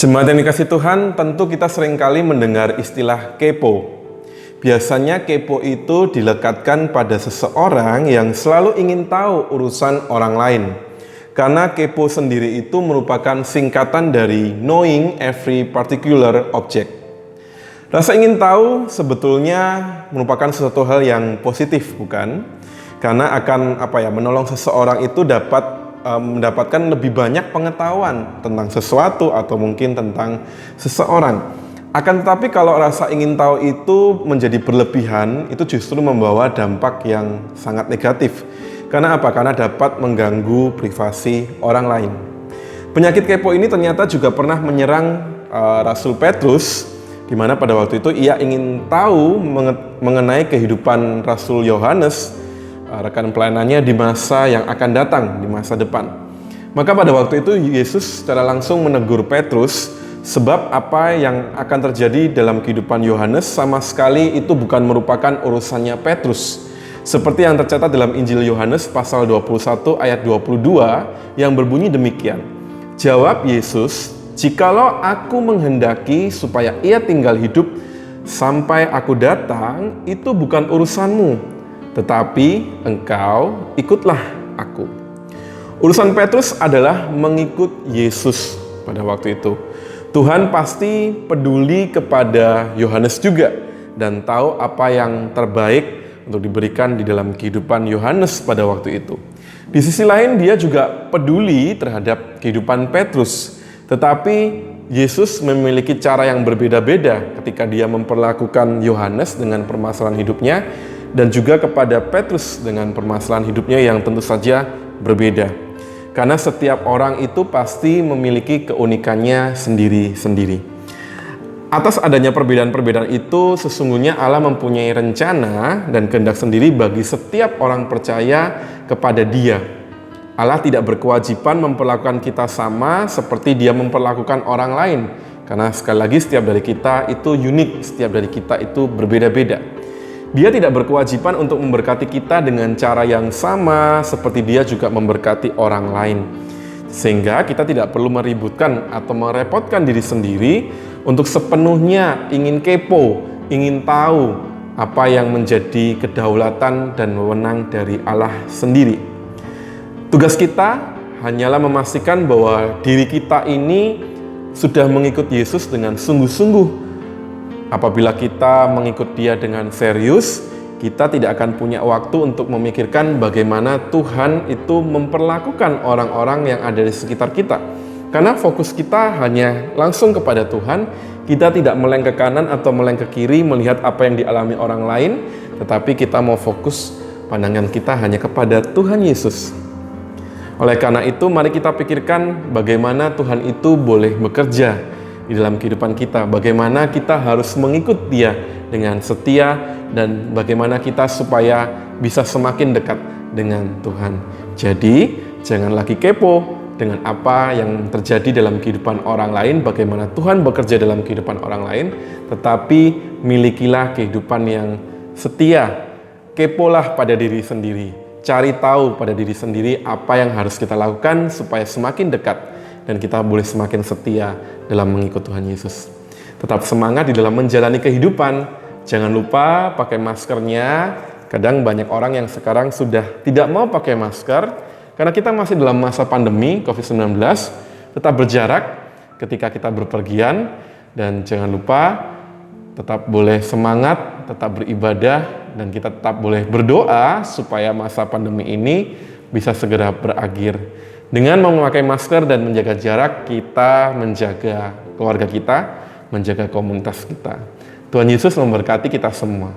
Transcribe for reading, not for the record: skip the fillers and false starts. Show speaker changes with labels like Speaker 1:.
Speaker 1: Jemaat yang dikasih Tuhan, tentu kita seringkali mendengar istilah kepo. Biasanya kepo itu dilekatkan pada seseorang yang selalu ingin tahu urusan orang lain. Karena kepo sendiri itu merupakan singkatan dari knowing every particular object. Rasa ingin tahu sebetulnya merupakan sesuatu hal yang positif, bukan? Karena akan menolong seseorang itu dapat mendapatkan lebih banyak pengetahuan tentang sesuatu atau mungkin tentang seseorang. Akan tetapi kalau rasa ingin tahu itu menjadi berlebihan, itu justru membawa dampak yang sangat negatif. Karena apa? Karena dapat mengganggu privasi orang lain. Penyakit kepo ini ternyata juga pernah menyerang Rasul Petrus, di mana pada waktu itu ia ingin tahu mengenai kehidupan Rasul Yohanes, rekan pelayanannya di masa yang akan datang, di masa depan. Maka pada waktu itu Yesus secara langsung menegur Petrus, sebab apa yang akan terjadi dalam kehidupan Yohanes sama sekali itu bukan merupakan urusannya Petrus. Seperti yang tercatat dalam Injil Yohanes pasal 21 ayat 22 yang berbunyi demikian. Jawab Yesus, "Jikalau aku menghendaki supaya ia tinggal hidup sampai aku datang, itu bukan urusanmu. Tetapi engkau ikutlah aku." Urusan Petrus adalah mengikut Yesus pada waktu itu. Tuhan pasti peduli kepada Yohanes juga dan tahu apa yang terbaik untuk diberikan di dalam kehidupan Yohanes pada waktu itu. Di sisi lain dia juga peduli terhadap kehidupan Petrus. Tetapi Yesus memiliki cara yang berbeda-beda ketika dia memperlakukan Yohanes dengan permasalahan hidupnya dan juga kepada Petrus dengan permasalahan hidupnya yang tentu saja berbeda. Karena setiap orang itu pasti memiliki keunikannya sendiri-sendiri. Atas adanya perbedaan-perbedaan itu, sesungguhnya Allah mempunyai rencana dan kehendak sendiri bagi setiap orang percaya kepada Dia. Allah tidak berkewajiban memperlakukan kita sama seperti Dia memperlakukan orang lain. Karena sekali lagi setiap dari kita itu unik, setiap dari kita itu berbeda-beda. Dia tidak berkewajiban untuk memberkati kita dengan cara yang sama seperti Dia juga memberkati orang lain. Sehingga kita tidak perlu meributkan atau merepotkan diri sendiri untuk sepenuhnya ingin kepo, ingin tahu apa yang menjadi kedaulatan dan wewenang dari Allah sendiri. Tugas kita hanyalah memastikan bahwa diri kita ini sudah mengikut Yesus dengan sungguh-sungguh. Apabila kita mengikut Dia dengan serius, kita tidak akan punya waktu untuk memikirkan bagaimana Tuhan itu memperlakukan orang-orang yang ada di sekitar kita. Karena fokus kita hanya langsung kepada Tuhan, kita tidak meleng ke kanan atau meleng ke kiri melihat apa yang dialami orang lain, tetapi kita mau fokus pandangan kita hanya kepada Tuhan Yesus. Oleh karena itu, mari kita pikirkan bagaimana Tuhan itu boleh bekerja di dalam kehidupan kita, bagaimana kita harus mengikut Dia dengan setia dan bagaimana kita supaya bisa semakin dekat dengan Tuhan. Jadi, jangan lagi kepo dengan apa yang terjadi dalam kehidupan orang lain, bagaimana Tuhan bekerja dalam kehidupan orang lain, tetapi milikilah kehidupan yang setia. Kepolah pada diri sendiri, cari tahu pada diri sendiri apa yang harus kita lakukan supaya semakin dekat dan kita boleh semakin setia dalam mengikut Tuhan Yesus. Tetap semangat di dalam menjalani kehidupan. Jangan lupa pakai maskernya. Kadang banyak orang yang sekarang sudah tidak mau pakai masker karena kita masih dalam masa pandemi COVID-19. Tetap berjarak ketika kita berpergian dan jangan lupa tetap boleh semangat, tetap beribadah dan kita tetap boleh berdoa supaya masa pandemi ini bisa segera berakhir. Dengan memakai masker dan menjaga jarak, kita menjaga keluarga kita, menjaga komunitas kita. Tuhan Yesus memberkati kita semua.